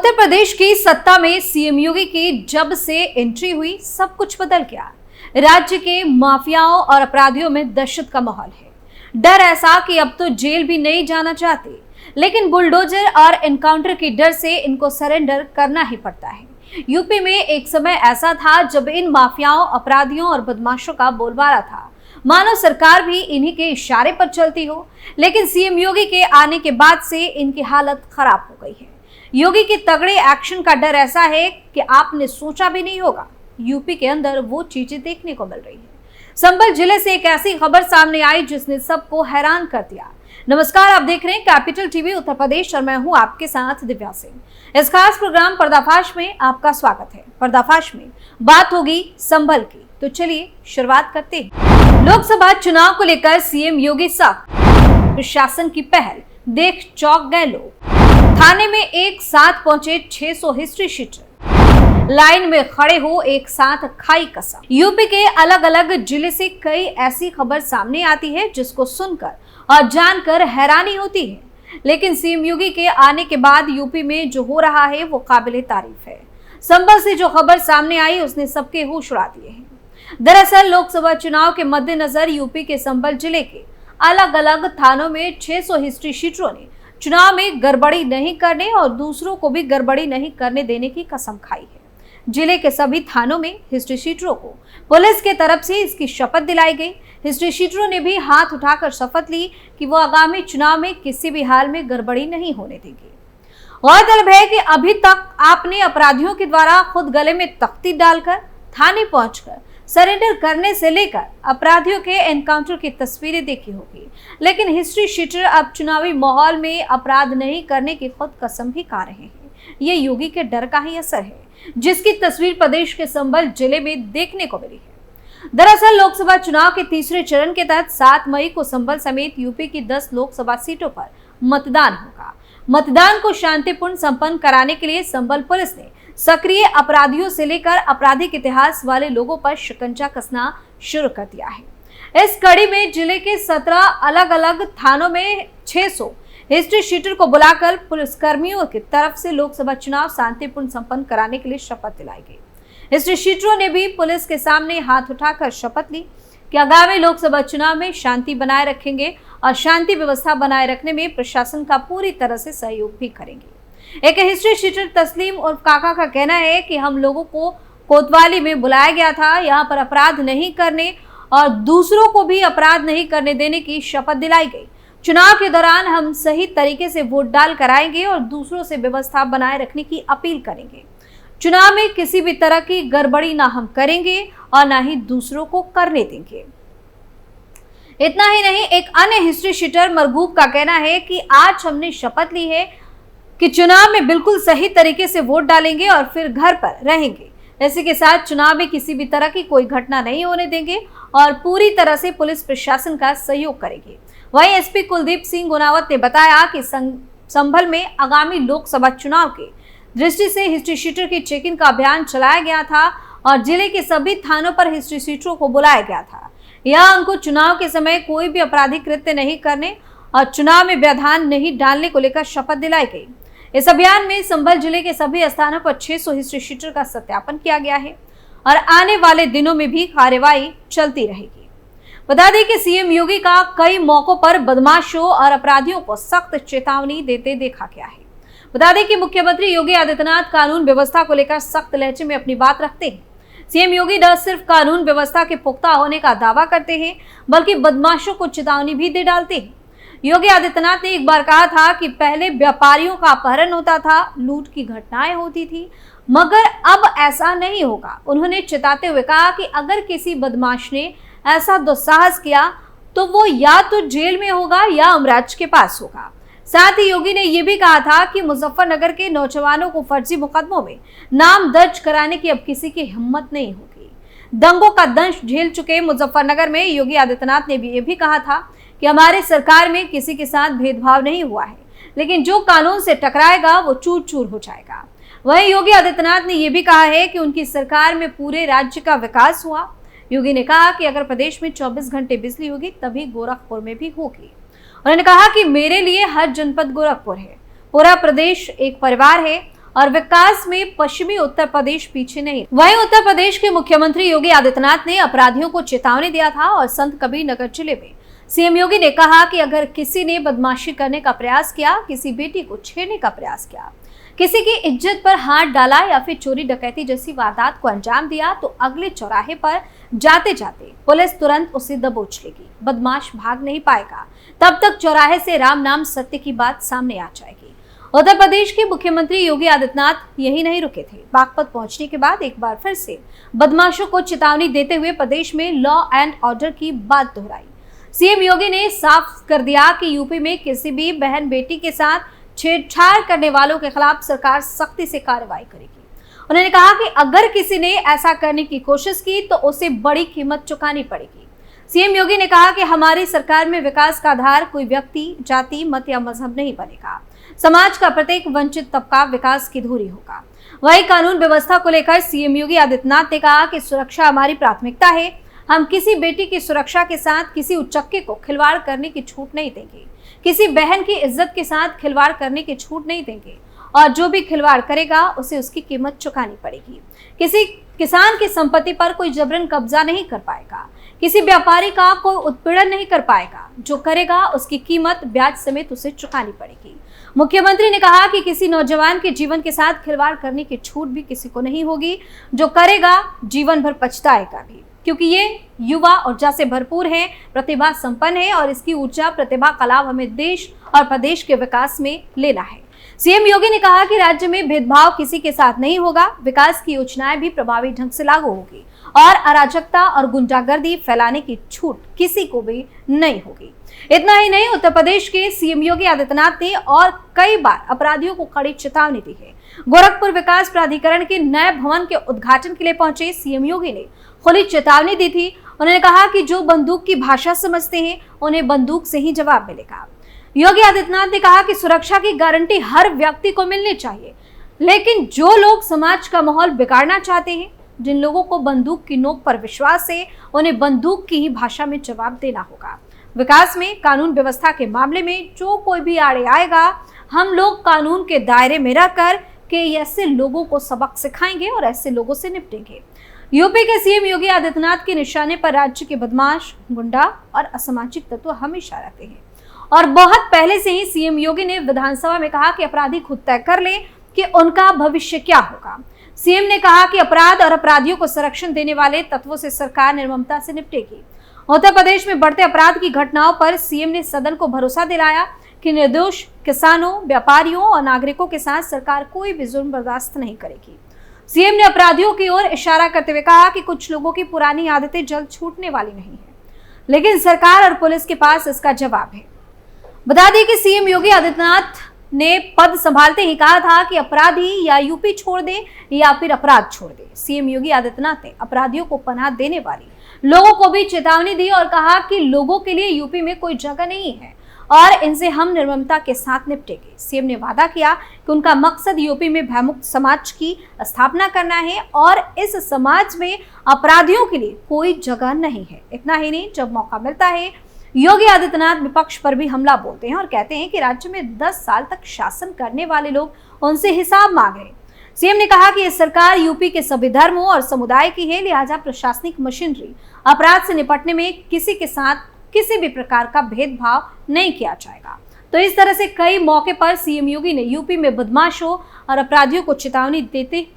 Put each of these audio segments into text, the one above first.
उत्तर प्रदेश की सत्ता में सीएम योगी की जब से एंट्री हुई सब कुछ बदल गया। राज्य के माफियाओं और अपराधियों में दहशत का माहौल है। डर ऐसा कि अब तो जेल भी नहीं जाना चाहते, लेकिन बुलडोजर और एनकाउंटर के डर से इनको सरेंडर करना ही पड़ता है। यूपी में एक समय ऐसा था जब इन माफियाओं, अपराधियों और बदमाशों का बोलबाला था, मानो सरकार भी इन्हीं के इशारे पर चलती हो। लेकिन सीएम योगी के आने के बाद से इनकी हालत खराब हो गई है। योगी के तगड़े एक्शन का डर ऐसा है कि आपने सोचा भी नहीं होगा। यूपी के अंदर वो चीजें देखने को मिल रही है। संभल जिले से एक ऐसी खबर सामने आई जिसने सबको हैरान कर दिया। नमस्कार, आप देख रहे हैं कैपिटल टीवी उत्तर प्रदेश और मैं हूं आपके साथ दिव्या सिंह। इस खास प्रोग्राम पर्दाफाश में आपका स्वागत है। पर्दाफाश में बात होगी संभल की, तो चलिए शुरुआत करते हैं। लोकसभा चुनाव को लेकर सीएम योगी सख्त, प्रशासन की पहल देख चौंक गए लोग। थाने में एक साथ पहुंचे 600 हिस्ट्री शीटर, लाइन में खड़े हो एक साथ खाई कसम। यूपी के अलग अलग जिले से कई ऐसी खबर सामने आती है जिसको सुनकर और जानकर हैरानी होती है, लेकिन सीएम योगी के आने के बाद यूपी में जो हो रहा है वो काबिले तारीफ है। संभल से जो खबर सामने आई उसने सबके होश उड़ा दिए हैं। दरअसल लोकसभा चुनाव के मद्देनजर यूपी के संभल जिले के अलग अलग थानों में 600 हिस्ट्री शीटरों ने चुनाव में गड़बड़ी नहीं करने और दूसरों को भी गड़बड़ी नहीं करने देने की कसम खाई है। जिले के सभी थानों में हिस्ट्री शीटरों को पुलिस के तरफ से इसकी शपथ दिलाई गई। हिस्ट्री शीटरों ने भी हाथ उठाकर शपथ ली कि वो आगामी चुनाव में किसी भी हाल में गड़बड़ी नहीं होने देंगे। गौरतलब है कि अभी तक आपने अपराधियों के द्वारा खुद गले में तख्ती डालकर थाने पहुंचकर सरेंडर करने से लेकर अपराधियों के एनकाउंटर की तस्वीरें देखी होगी, लेकिन हिस्ट्री शीटर अब चुनावी माहौल में अपराध नहीं करने की खुद कसम भी खा रहे हैं। ये योगी के डर का ही असर है, जिसकी तस्वीर प्रदेश के संभल जिले में देखने को मिली है। दरअसल लोकसभा चुनाव के तीसरे चरण के तहत 7 मई को संभल समेत यूपी की 10 लोकसभा सीटों पर मतदान होगा। मतदान को शांतिपूर्ण संपन्न कराने के लिए संभल पुलिस ने सक्रिय अपराधियों से लेकर आपराधिक इतिहास वाले लोगों पर शिकंजा कसना शुरू कर दिया है। इस कड़ी में जिले के 17 अलग अलग थानों में 600 हिस्ट्री शीटर को बुलाकर पुलिसकर्मियों की तरफ से लोकसभा चुनाव शांतिपूर्ण संपन्न कराने के लिए शपथ दिलाई गई। हिस्ट्री शीटरों ने भी पुलिस के सामने हाथ उठाकर शपथ ली कि आगामी लोकसभा चुनाव में शांति बनाए रखेंगे और शांति व्यवस्था बनाए रखने में प्रशासन का पूरी तरह से सहयोग भी करेंगे। एक हिस्ट्री शीटर तस्लीम उर्फ काका का कहना है कि हम लोगों को कोतवाली में बुलाया गया था, यहाँ पर अपराध नहीं करने और दूसरों को भी अपराध नहीं करने देने की शपथ दिलाई गई। चुनाव के दौरान हम सही तरीके से वोट डाल कराएंगे और दूसरों से व्यवस्था बनाए रखने की अपील करेंगे। चुनाव में किसी भी तरह की गड़बड़ी ना हम करेंगे और ना ही दूसरों को करने देंगे। इतना ही नहीं, एक अन्य हिस्ट्री शीटर मरगूब का कहना है कि आज हमने शपथ ली है कि चुनाव में बिल्कुल सही तरीके से वोट डालेंगे और फिर घर पर रहेंगे। इसी के साथ चुनाव में किसी भी तरह की कोई घटना नहीं होने देंगे और पूरी तरह से पुलिस प्रशासन का सहयोग करेंगे। वहीं एसपी कुलदीप सिंह गुनावत ने बताया कि संभल में आगामी लोकसभा चुनाव के दृष्टि से हिस्ट्री शीटर की चेकिंग का अभियान चलाया गया था और जिले के सभी थानों पर हिस्ट्री शीटरों को बुलाया गया था। यहाँ उनको चुनाव के समय कोई भी आपराधिक कृत्य नहीं करने और चुनाव में व्यवधान नहीं डालने को लेकर शपथ दिलाई गई। इस अभियान में संभल जिले के सभी स्थानों पर 600 हिस्ट्री शीटर का सत्यापन किया गया है और आने वाले दिनों में भी कार्यवाही चलती रहेगी। बता दें कि सीएम योगी का कई मौकों पर बदमाशों और अपराधियों को सख्त चेतावनी देते देखा गया है। बता दें कि मुख्यमंत्री योगी आदित्यनाथ कानून व्यवस्था को लेकर सख्त लहजे में अपनी बात रखते हैं। सीएम योगी न सिर्फ कानून व्यवस्था के पुख्ता होने का दावा करते हैं, बल्कि बदमाशों को चेतावनी भी दे डालते हैं। योगी आदित्यनाथ ने एक बार कहा था कि पहले व्यापारियों का अपहरण होता था, लूट की घटनाएं होती थी, मगर अब ऐसा नहीं होगा। उन्होंने चेताते हुए कहा कि अगर किसी बदमाश ने ऐसा दुस्साहस किया तो वो या तो जेल में होगा या अमराज के पास होगा। साथ ही योगी ने यह भी कहा था कि मुजफ्फरनगर के नौजवानों को फर्जी मुकदमों में नाम दर्ज कराने की अब किसी की हिम्मत नहीं होगी। दंगों का दंश झेल चुके मुजफ्फरनगर में योगी आदित्यनाथ ने भी ये भी कहा था कि हमारे सरकार में किसी के साथ भेदभाव नहीं हुआ है, लेकिन जो कानून से टकराएगा वो चूर चूर हो जाएगा। वहीं योगी आदित्यनाथ ने यह भी कहा है कि उनकी सरकार में पूरे राज्य का विकास हुआ। योगी ने कहा कि अगर प्रदेश में 24 घंटे बिजली होगी तभी गोरखपुर में भी होगी। उन्होंने कहा कि मेरे लिए हर जनपद गोरखपुर है, पूरा प्रदेश एक परिवार है और विकास में पश्चिमी उत्तर प्रदेश पीछे नहीं। वहीं उत्तर प्रदेश के मुख्यमंत्री योगी आदित्यनाथ ने अपराधियों को चेतावनी दिया था और संत कबीर नगर जिले में सीएम योगी ने कहा कि अगर किसी ने बदमाशी करने का प्रयास किया, किसी बेटी को छेड़ने का प्रयास किया, किसी की इज्जत पर हाथ डाला या फिर चोरी डकैती जैसी वारदात को अंजाम दिया तो अगले चौराहे पर जाते जाते पुलिस तुरंत उसे दबोच लेगी। बदमाश भाग नहीं पाएगा, तब तक चौराहे से राम नाम सत्य की बात सामने आ जाएगी। उत्तर प्रदेश के मुख्यमंत्री योगी आदित्यनाथ यही नहीं रुके थे। बागपत पहुंचने के बाद एक बार फिर से बदमाशों को चेतावनी देते हुए प्रदेश में लॉ एंड ऑर्डर की बात दोहराई। सीएम योगी ने साफ कर दिया कि यूपी में किसी भी बहन बेटी के साथ छेड़छाड़ करने वालों के खिलाफ सरकार सख्ती से कार्रवाई करेगी। उन्होंने कहा कि अगर किसी ने ऐसा करने की कोशिश की तो उसे बड़ी कीमत चुकानी पड़ेगी। सीएम योगी ने कहा कि हमारी सरकार में विकास का आधार कोई व्यक्ति, जाति, मत या मजहब नहीं बनेगा। समाज का प्रत्येक वंचित तबका विकास की धुरी होगा। वही कानून व्यवस्था को लेकर सीएम योगी आदित्यनाथ ने कहा कि सुरक्षा हमारी प्राथमिकता है। हम किसी बेटी की सुरक्षा के साथ किसी उचक्के को खिलवाड़ करने की छूट नहीं देंगे। किसी बहन की इज्जत के साथ खिलवाड़ करने की छूट नहीं देंगे और जो भी खिलवाड़ करेगा उसे उसकी कीमत चुकानी पड़ेगी। किसी किसान की संपत्ति पर कोई जबरन कब्जा नहीं कर पाएगा। किसी व्यापारी का कोई उत्पीड़न नहीं कर पाएगा। जो करेगा उसकी कीमत ब्याज समेत उसे चुकानी पड़ेगी। मुख्यमंत्री ने कहा कि किसी नौजवान के जीवन के साथ खिलवाड़ करने की छूट भी किसी को नहीं होगी। जो करेगा जीवन भर पछताएगा भी, क्योंकि ये युवा ऊर्जा से भरपूर है, प्रतिभा संपन्न है और इसकी ऊर्जा प्रतिभा का लाभ हमें देश और प्रदेश के विकास में लेना है। सीएम योगी ने कहा कि राज्य में भेदभाव किसी के साथ नहीं होगा। विकास की योजनाएं भी प्रभावी ढंग से लागू होगी और अराजकता और गुंडागर्दी फैलाने की छूट किसी को भी नहीं होगी। इतना ही नहीं, उत्तर प्रदेश के सीएम योगी आदित्यनाथ ने और कई बार अपराधियों को कड़ी चेतावनी दी है। गोरखपुर विकास प्राधिकरण के नए भवन के उद्घाटन के लिए पहुंचे सीएम योगी ने खुली चेतावनी दी थी। उन्होंने कहा कि जो बंदूक की भाषा समझते हैं उन्हें बंदूक से ही जवाब मिलेगा। योगी आदित्यनाथ ने कहा कि सुरक्षा की गारंटी हर व्यक्ति को मिलनी चाहिए, लेकिन जो लोग समाज का माहौल बिगाड़ना चाहते हैं, जिन लोगों को बंदूक की नोक पर विश्वास है, उन्हें बंदूक की ही भाषा में जवाब देना होगा। विकास में कानून व्यवस्था के मामले में जो कोई भी आड़े आएगा, हम लोग कानून के दायरे में रहकर के ऐसे लोगों को सबक सिखाएंगे और ऐसे लोगों से निपटेंगे। यूपी के सीएम योगी आदित्यनाथ के निशाने पर राज्य के बदमाश, गुंडा और असामाजिक तत्व हमेशा रहते हैं और बहुत पहले से ही सीएम योगी ने विधानसभा में कहा कि अपराधी खुद तय कर ले कि उनका भविष्य क्या होगा। सीएम ने कहा कि अपराध और अपराधियों को संरक्षण देने वाले तत्वों से सरकार निर्ममता से निपटेगी। उत्तर प्रदेश में बढ़ते अपराध की घटनाओं पर सीएम ने सदन को भरोसा दिलाया कि निर्दोष किसानों, व्यापारियों और नागरिकों के साथ सरकार कोई भी जुर्म बर्दाश्त नहीं करेगी। सीएम ने अपराधियों की ओर इशारा करते हुए कहा कि कुछ लोगों की पुरानी आदतें जल्द छूटने वाली नहीं है, लेकिन सरकार और पुलिस के पास इसका जवाब है। बता दें कि सीएम योगी आदित्यनाथ ने पद संभालते ही कहा था कि अपराधी या यूपी छोड़ दे या फिर अपराध छोड़ दे। सीएम योगी आदित्यनाथ ने अपराधियों को पनाह देने वाली लोगों को भी चेतावनी दी और कहा कि लोगों के लिए यूपी में कोई जगह नहीं है और इनसे हम निर्ममता के साथ निपटेंगे। सीएम ने वादा किया कि उनका मकसद यूपी में भयमुक्त समाज की स्थापना करना है और इस समाज में अपराधियों के लिए कोई जगह नहीं है। इतना ही नहीं, जब मौका मिलता है योगी आदित्यनाथ विपक्ष पर भी हमला बोलते हैं और कहते हैं कि राज्य में 10 साल तक शासन करने वाले लोग उनसे हिसाब मांग रहे हैं। सीएम ने कहा कि यह सरकार यूपी के सभी धर्मों और समुदाय की है, लिहाजा प्रशासनिक मशीनरी अपराध से निपटने में किसी के साथ किसी भी प्रकार का भेदभाव नहीं किया जाएगा। तो इस तरह से कई मौके पर सीएम योगी ने यूपी में बदमाशों और अपराधियों को चेतावनी देते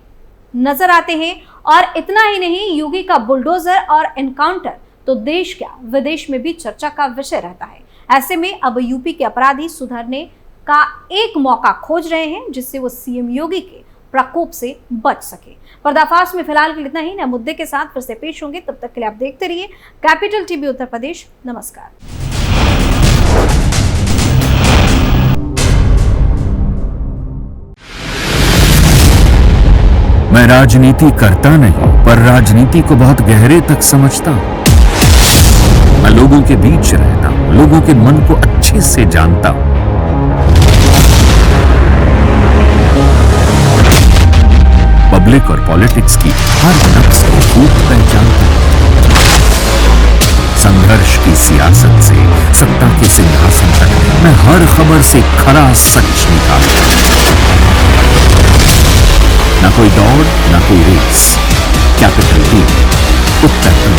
नजर आते हैं। और इतना ही नहीं, योगी का बुलडोजर और एनकाउंटर तो देश क्या विदेश में भी चर्चा का विषय रहता है। ऐसे में अब यूपी के अपराधी सुधरने का एक मौका खोज रहे हैं, जिससे वो सीएम योगी के प्रकोप से बच सके। पर्दाफाश में फिलहाल के लिए इतना ही। नए मुद्दे के साथ फिर से पेश होंगे, तब तक के लिए आप देखते रहिए कैपिटल टीवी उत्तर प्रदेश। नमस्कार। मैं राजनीति करता नहीं, पर राजनीति को बहुत गहरे तक समझता हूं। मैं लोगों के बीच रहता हूं, लोगों के मन को अच्छे से जानता हूं। पब्लिक और पॉलिटिक्स की हर नब्ज को खूब पहचानता हूं। संघर्ष की सियासत से सत्ता के सिंहासन तक मैं हर खबर से खरा सच निकालता हूं। न कोई दौड़, न कोई race. Capital news, Uttar Pradesh.